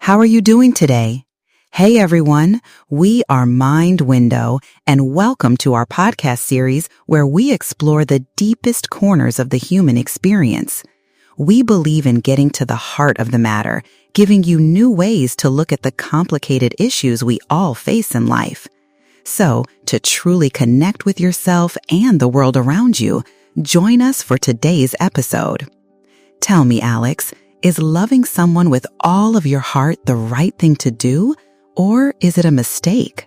How are you doing today? Hey everyone, we are Mind Window, and welcome to our podcast series where we explore the deepest corners of the human experience. We believe in getting to the heart of the matter, giving you new ways to look at the complicated issues we all face in life. So, to truly connect with yourself and the world around you, join us for today's episode. Tell me, Alex, is loving someone with all of your heart the right thing to do, or is it a mistake?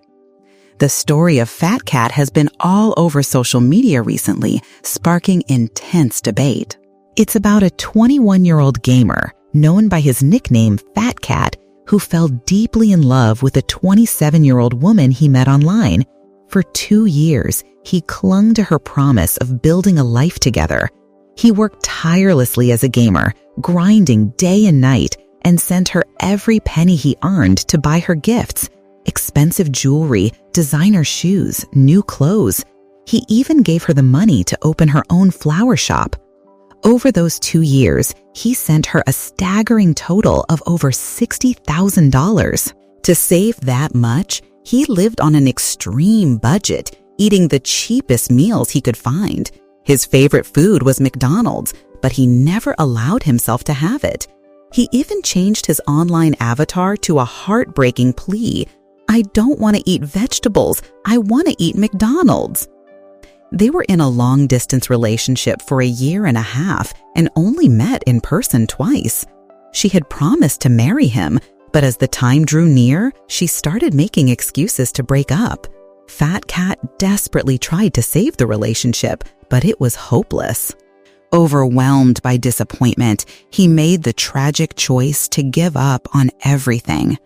The story of Fat Cat has been all over social media recently, sparking intense debate. It's about a 21-year-old gamer, known by his nickname Fat Cat, who fell deeply in love with a 27-year-old woman he met online. For 2 years, he clung to her promise of building a life together. He worked tirelessly as a gamer, grinding day and night, and sent her every penny he earned to buy her gifts, expensive jewelry, designer shoes, new clothes. He even gave her the money to open her own flower shop. Over those 2 years, he sent her a staggering total of over $60,000. To save that much, he lived on an extreme budget, eating the cheapest meals he could find. His favorite food was McDonald's, but he never allowed himself to have it. He even changed his online avatar to a heartbreaking plea. "I don't want to eat vegetables. I want to eat McDonald's." They were in a long-distance relationship for 1.5 years and only met in person twice. She had promised to marry him, but as the time drew near, she started making excuses to break up. Fat Cat desperately tried to save the relationship, but it was hopeless. Overwhelmed by disappointment, he made the tragic choice to give up on everything.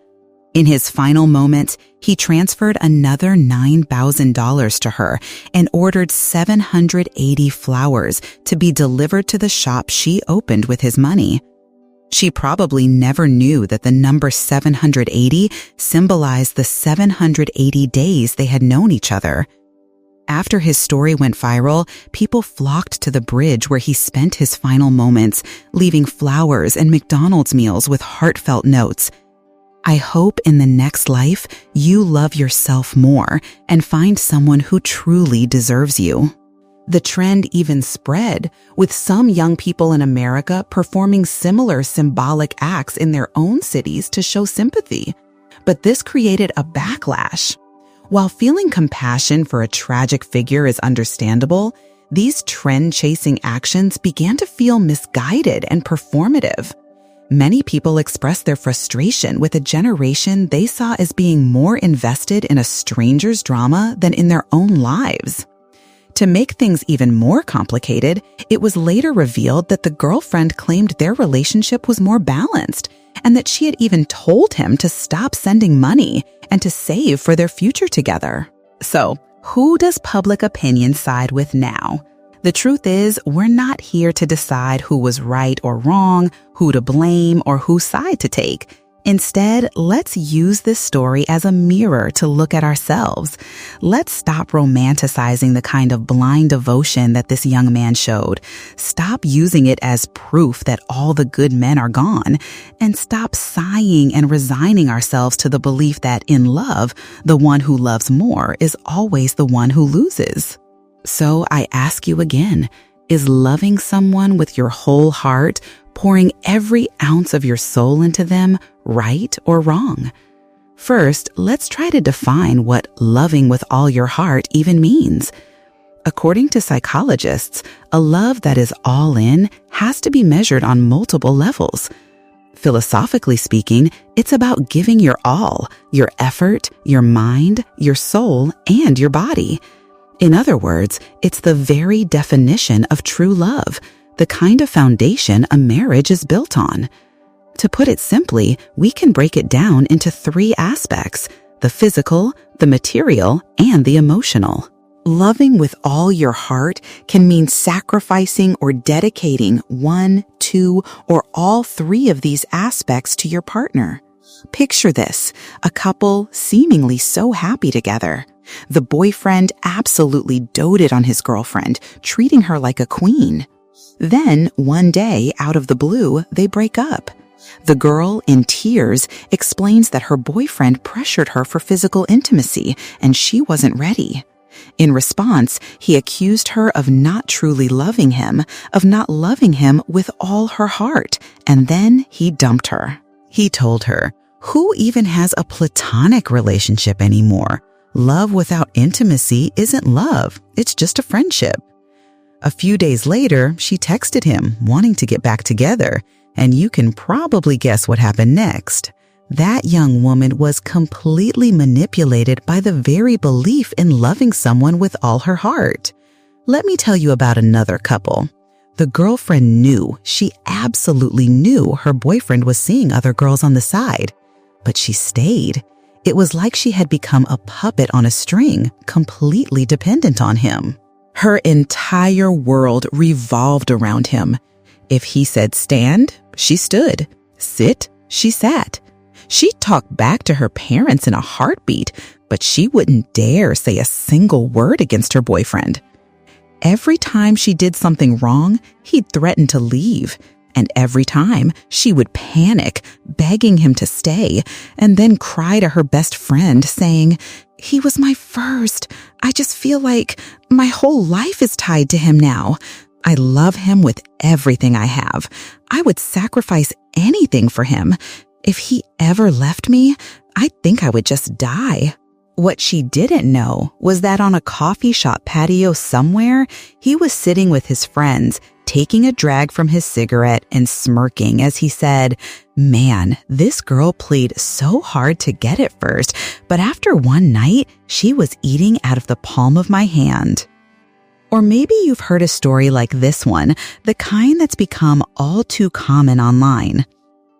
In his final moments, he transferred another $9,000 to her and ordered 780 flowers to be delivered to the shop she opened with his money. She probably never knew that the number 780 symbolized the 780 days they had known each other. After his story went viral, people flocked to the bridge where he spent his final moments, leaving flowers and McDonald's meals with heartfelt notes. "I hope in the next life you love yourself more and find someone who truly deserves you." The trend even spread, with some young people in America performing similar symbolic acts in their own cities to show sympathy. But this created a backlash. While feeling compassion for a tragic figure is understandable, these trend-chasing actions began to feel misguided and performative. Many people expressed their frustration with a generation they saw as being more invested in a stranger's drama than in their own lives. To make things even more complicated, it was later revealed that the girlfriend claimed their relationship was more balanced, and that she had even told him to stop sending money and to save for their future together. So, who does public opinion side with now? The truth is, we're not here to decide who was right or wrong, who to blame, or whose side to take. Instead, let's use this story as a mirror to look at ourselves. Let's stop romanticizing the kind of blind devotion that this young man showed. Stop using it as proof that all the good men are gone. And stop sighing and resigning ourselves to the belief that in love, the one who loves more is always the one who loses. So I ask you again, is loving someone with your whole heart, pouring every ounce of your soul into them, right or wrong? First, let's try to define what loving with all your heart even means. According to psychologists, a love that is all in has to be measured on multiple levels. Philosophically speaking, it's about giving your all, your effort, your mind, your soul, and your body. In other words, it's the very definition of true love, the kind of foundation a marriage is built on. To put it simply, we can break it down into 3 aspects: the physical, the material, and the emotional. Loving with all your heart can mean sacrificing or dedicating 1, 2, or all 3 of these aspects to your partner. Picture this, a couple seemingly so happy together. The boyfriend absolutely doted on his girlfriend, treating her like a queen. Then, one day, out of the blue, they break up. The girl, in tears, explains that her boyfriend pressured her for physical intimacy and she wasn't ready. In response, he accused her of not truly loving him, of not loving him with all her heart, and then he dumped her. He told her, "Who even has a platonic relationship anymore? Love without intimacy isn't love, it's just a friendship." A few days later, she texted him, wanting to get back together, and you can probably guess what happened next. That young woman was completely manipulated by the very belief in loving someone with all her heart. Let me tell you about another couple. The girlfriend knew, she absolutely knew her boyfriend was seeing other girls on the side, but she stayed. It was like she had become a puppet on a string, completely dependent on him. Her entire world revolved around him. If he said stand, she stood. Sit, she sat. She'd talk back to her parents in a heartbeat, but she wouldn't dare say a single word against her boyfriend. Every time she did something wrong, he'd threaten to leave. And every time, she would panic, begging him to stay, and then cry to her best friend, saying, "He was my first. I just feel like my whole life is tied to him now. I love him with everything I have. I would sacrifice anything for him. If he ever left me, I think I would just die." What she didn't know was that on a coffee shop patio somewhere, he was sitting with his friends, taking a drag from his cigarette and smirking as he said, "Man, this girl played so hard to get at first, but after one night, she was eating out of the palm of my hand." Or maybe you've heard a story like this one, the kind that's become all too common online.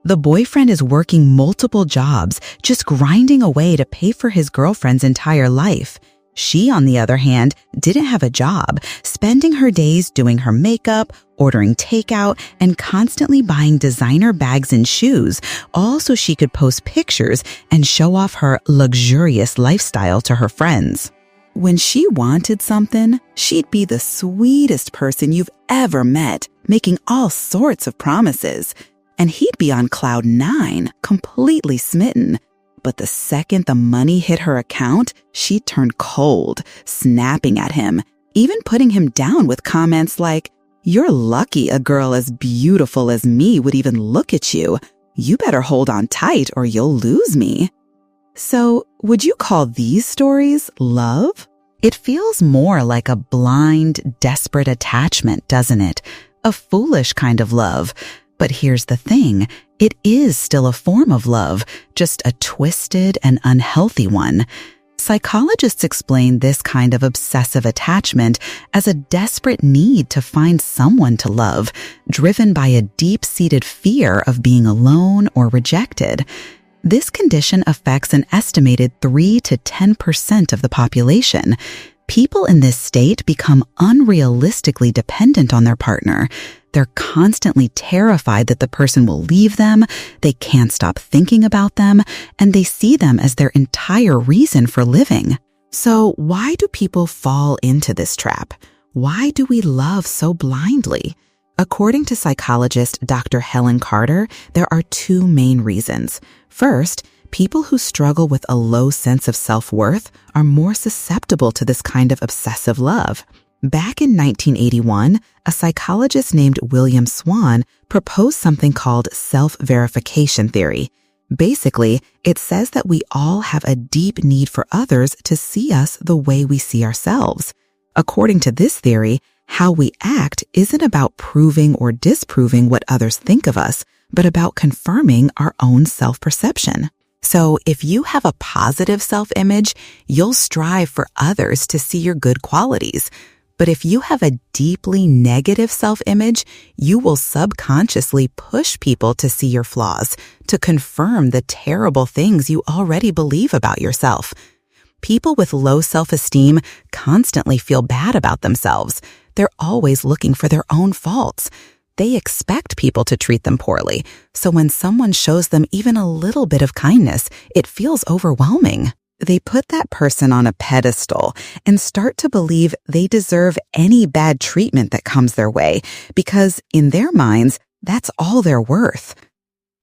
The boyfriend is working multiple jobs, just grinding away to pay for his girlfriend's entire life. She, on the other hand, didn't have a job, spending her days doing her makeup, ordering takeout, and constantly buying designer bags and shoes, all so she could post pictures and show off her luxurious lifestyle to her friends. When she wanted something, she'd be the sweetest person you've ever met, making all sorts of promises. And he'd be on cloud 9, completely smitten. But the second the money hit her account, she'd turn cold, snapping at him, even putting him down with comments like, "You're lucky a girl as beautiful as me would even look at you. You better hold on tight or you'll lose me." So, would you call these stories love? It feels more like a blind, desperate attachment, doesn't it? A foolish kind of love. But here's the thing, it is still a form of love, just a twisted and unhealthy one. Psychologists explain this kind of obsessive attachment as a desperate need to find someone to love, driven by a deep-seated fear of being alone or rejected. This condition affects an estimated 3 to 10% of the population. People in this state become unrealistically dependent on their partner. They're constantly terrified that the person will leave them, they can't stop thinking about them, and they see them as their entire reason for living. So why do people fall into this trap? Why do we love so blindly? According to psychologist Dr. Helen Carter, there are 2 main reasons. First, people who struggle with a low sense of self-worth are more susceptible to this kind of obsessive love. Back in 1981, a psychologist named William Swan proposed something called self-verification theory. Basically, it says that we all have a deep need for others to see us the way we see ourselves. According to this theory, how we act isn't about proving or disproving what others think of us, but about confirming our own self-perception. So if you have a positive self-image, you'll strive for others to see your good qualities. But if you have a deeply negative self-image, you will subconsciously push people to see your flaws, to confirm the terrible things you already believe about yourself. People with low self-esteem constantly feel bad about themselves. They're always looking for their own faults. They expect people to treat them poorly, so when someone shows them even a little bit of kindness, it feels overwhelming. They put that person on a pedestal and start to believe they deserve any bad treatment that comes their way because, in their minds, that's all they're worth.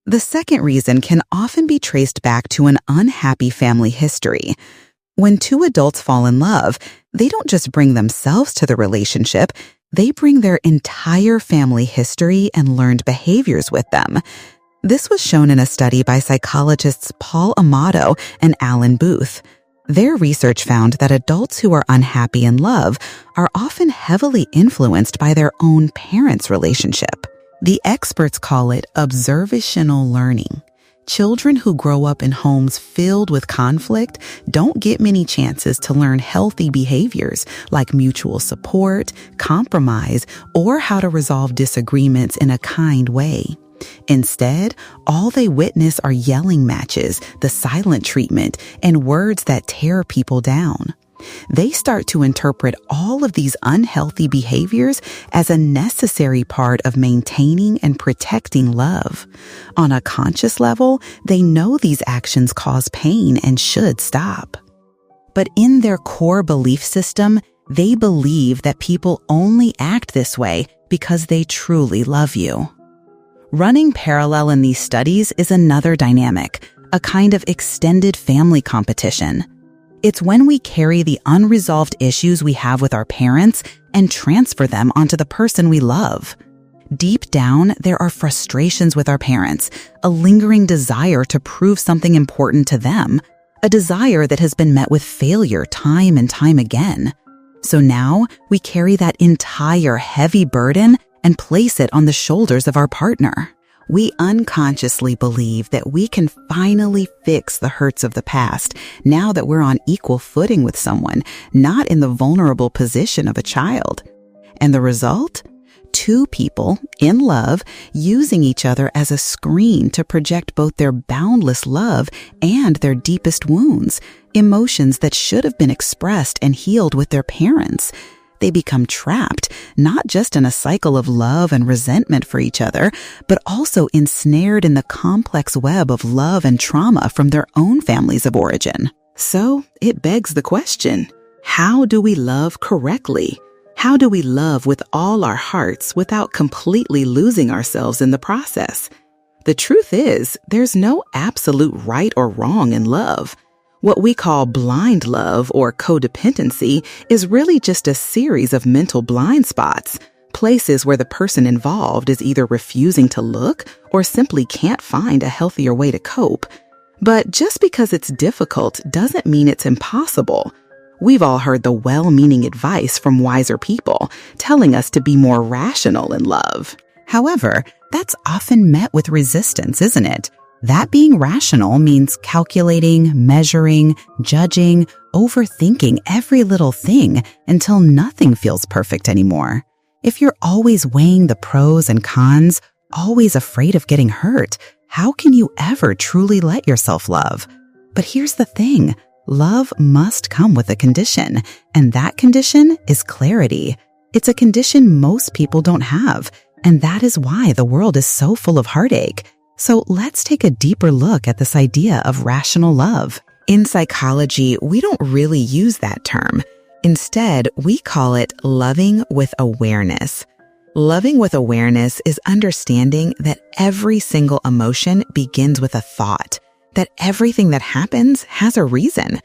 The second reason can often be traced back to an unhappy family history. When two adults fall in love, they don't just bring themselves to the relationship, they bring their entire family history and learned behaviors with them. This was shown in a study by psychologists Paul Amato and Alan Booth. Their research found that adults who are unhappy in love are often heavily influenced by their own parents' relationship. The experts call it observational learning. Children who grow up in homes filled with conflict don't get many chances to learn healthy behaviors like mutual support, compromise, or how to resolve disagreements in a kind way. Instead, all they witness are yelling matches, the silent treatment, and words that tear people down. They start to interpret all of these unhealthy behaviors as a necessary part of maintaining and protecting love. On a conscious level, they know these actions cause pain and should stop. But in their core belief system, they believe that people only act this way because they truly love you. Running parallel in these studies is another dynamic, a kind of extended family competition. It's when we carry the unresolved issues we have with our parents and transfer them onto the person we love. Deep down, there are frustrations with our parents, a lingering desire to prove something important to them, a desire that has been met with failure time and time again. So now we carry that entire heavy burden and place it on the shoulders of our partner. We unconsciously believe that we can finally fix the hurts of the past now that we're on equal footing with someone, not in the vulnerable position of a child. And the result? Two people in love using each other as a screen to project both their boundless love and their deepest wounds, emotions that should have been expressed and healed with their parents. They become trapped, not just in a cycle of love and resentment for each other, but also ensnared in the complex web of love and trauma from their own families of origin. So it begs the question, how do we love correctly? How do we love with all our hearts without completely losing ourselves in the process? The truth is, there's no absolute right or wrong in love. What we call blind love or codependency is really just a series of mental blind spots, places where the person involved is either refusing to look or simply can't find a healthier way to cope. But just because it's difficult doesn't mean it's impossible. We've all heard the well-meaning advice from wiser people telling us to be more rational in love. However, that's often met with resistance, isn't it? That being rational means calculating, measuring, judging, overthinking every little thing until nothing feels perfect anymore. If you're always weighing the pros and cons, always afraid of getting hurt, how can you ever truly let yourself love? But here's the thing, love must come with a condition, and that condition is clarity. It's a condition most people don't have, and that is why the world is so full of heartache. So let's take a deeper look at this idea of rational love. In psychology, we don't really use that term. Instead, we call it loving with awareness. Loving with awareness is understanding that every single emotion begins with a thought, that everything that happens has a reason.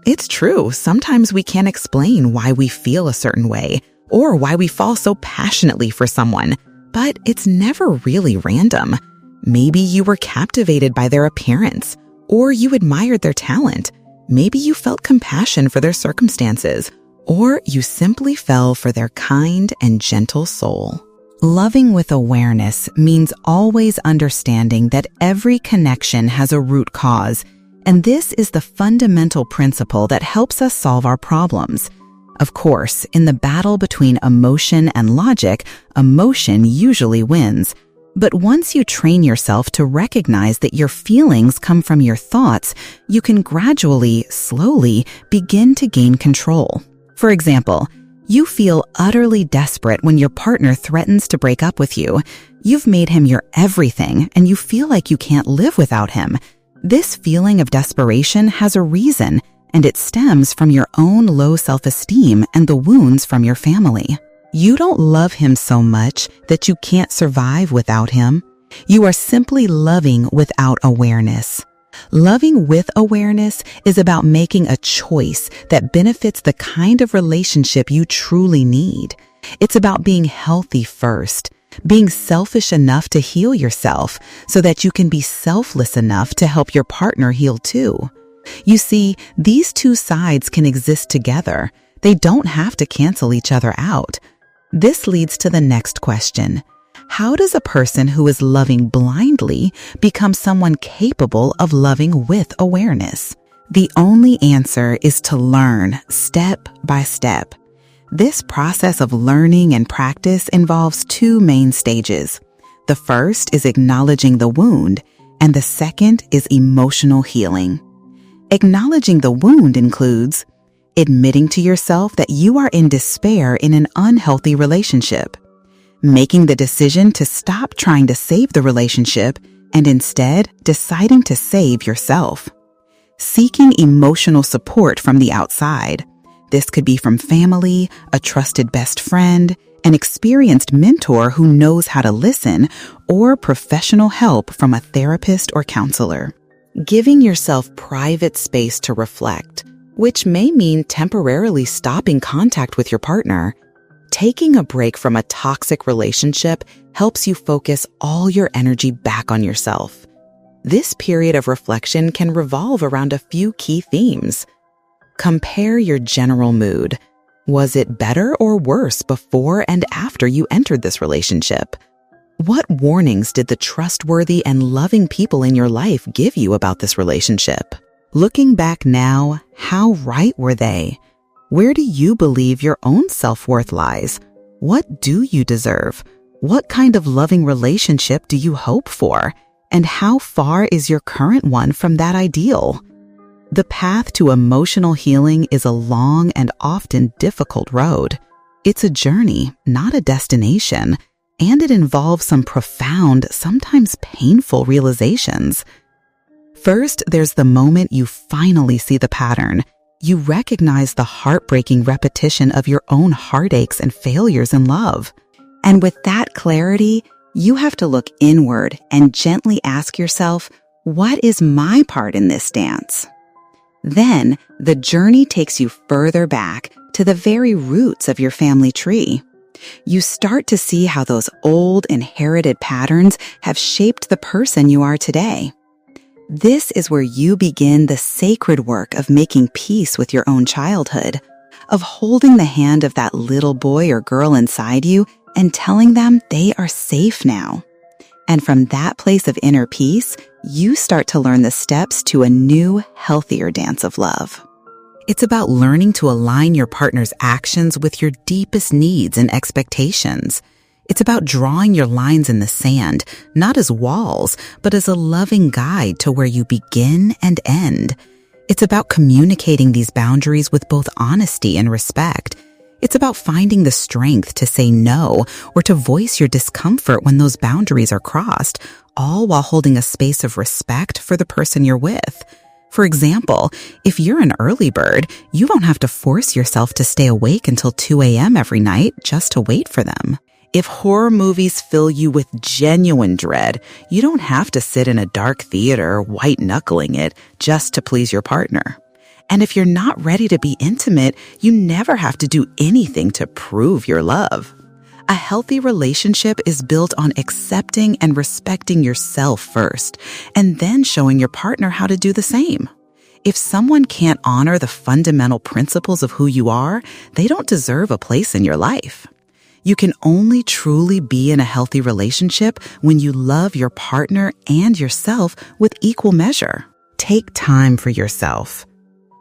It's true, sometimes we can't explain why we feel a certain way or why we fall so passionately for someone, but it's never really random. Maybe you were captivated by their appearance, or you admired their talent. Maybe you felt compassion for their circumstances, or you simply fell for their kind and gentle soul. Loving with awareness means always understanding that every connection has a root cause, and this is the fundamental principle that helps us solve our problems. Of course, in the battle between emotion and logic, emotion usually wins. But once you train yourself to recognize that your feelings come from your thoughts, you can gradually, slowly, begin to gain control. For example, you feel utterly desperate when your partner threatens to break up with you. You've made him your everything, and you feel like you can't live without him. This feeling of desperation has a reason, and it stems from your own low self-esteem and the wounds from your family. You don't love him so much that you can't survive without him. You are simply loving without awareness. Loving with awareness is about making a choice that benefits the kind of relationship you truly need. It's about being healthy first, being selfish enough to heal yourself so that you can be selfless enough to help your partner heal too. You see, these two sides can exist together. They don't have to cancel each other out. This leads to the next question. How does a person who is loving blindly become someone capable of loving with awareness? The only answer is to learn step by step. This process of learning and practice involves two main stages. The first is acknowledging the wound, and the second is emotional healing. Acknowledging the wound includes admitting to yourself that you are in despair in an unhealthy relationship, making the decision to stop trying to save the relationship and instead deciding to save yourself. Seeking emotional support from the outside. This could be from family, a trusted best friend, an experienced mentor who knows how to listen, or professional help from a therapist or counselor. Giving yourself private space to reflect, which may mean temporarily stopping contact with your partner. Taking a break from a toxic relationship helps you focus all your energy back on yourself. This period of reflection can revolve around a few key themes. Compare your general mood. Was it better or worse before and after you entered this relationship? What warnings did the trustworthy and loving people in your life give you about this relationship? Looking back now, how right were they? Where do you believe your own self-worth lies? What do you deserve? What kind of loving relationship do you hope for? And how far is your current one from that ideal? The path to emotional healing is a long and often difficult road. It's a journey, not a destination, and it involves some profound, sometimes painful realizations. First, there's the moment you finally see the pattern. You recognize the heartbreaking repetition of your own heartaches and failures in love. And with that clarity, you have to look inward and gently ask yourself, what is my part in this dance? Then, the journey takes you further back to the very roots of your family tree. You start to see how those old inherited patterns have shaped the person you are today. This is where you begin the sacred work of making peace with your own childhood, of holding the hand of that little boy or girl inside you and telling them they are safe now. And from that place of inner peace, you start to learn the steps to a new, healthier dance of love. It's about learning to align your partner's actions with your deepest needs and expectations. It's about drawing your lines in the sand, not as walls, but as a loving guide to where you begin and end. It's about communicating these boundaries with both honesty and respect. It's about finding the strength to say no or to voice your discomfort when those boundaries are crossed, all while holding a space of respect for the person you're with. For example, if you're an early bird, you don't have to force yourself to stay awake until 2 a.m. every night just to wait for them. If horror movies fill you with genuine dread, you don't have to sit in a dark theater white-knuckling it just to please your partner. And if you're not ready to be intimate, you never have to do anything to prove your love. A healthy relationship is built on accepting and respecting yourself first, and then showing your partner how to do the same. If someone can't honor the fundamental principles of who you are, they don't deserve a place in your life. You can only truly be in a healthy relationship when you love your partner and yourself with equal measure. Take time for yourself.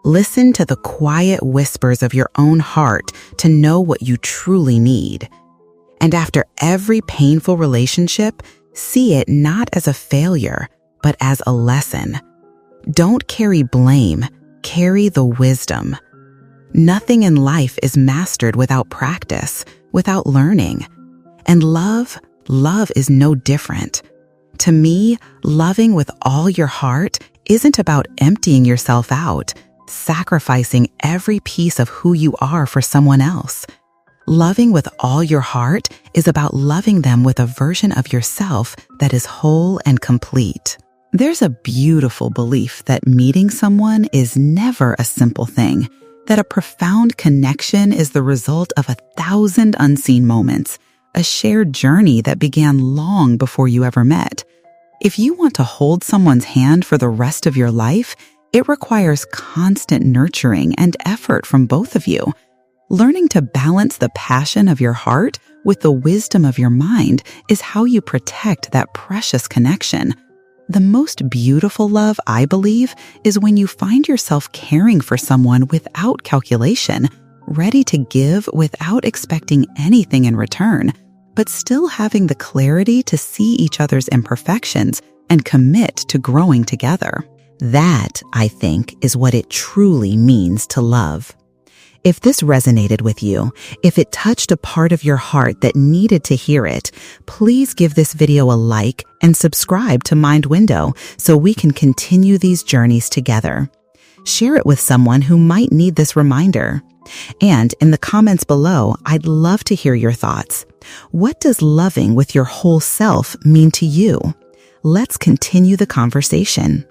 Listen to the quiet whispers of your own heart to know what you truly need. And after every painful relationship, see it not as a failure, but as a lesson. Don't carry blame, carry the wisdom. Nothing in life is mastered without practice, without learning. And love is no different. To me, loving with all your heart isn't about emptying yourself out, sacrificing every piece of who you are for someone else. Loving with all your heart is about loving them with a version of yourself that is whole and complete. There's a beautiful belief that meeting someone is never a simple thing, that a profound connection is the result of 1,000 unseen moments, a shared journey that began long before you ever met. If you want to hold someone's hand for the rest of your life, it requires constant nurturing and effort from both of you. Learning to balance the passion of your heart with the wisdom of your mind is how you protect that precious connection. The most beautiful love, I believe, is when you find yourself caring for someone without calculation, ready to give without expecting anything in return, but still having the clarity to see each other's imperfections and commit to growing together. That, I think, is what it truly means to love. If this resonated with you, if it touched a part of your heart that needed to hear it, please give this video a like and subscribe to Mind Window so we can continue these journeys together. Share it with someone who might need this reminder. And in the comments below, I'd love to hear your thoughts. What does loving with your whole self mean to you? Let's continue the conversation.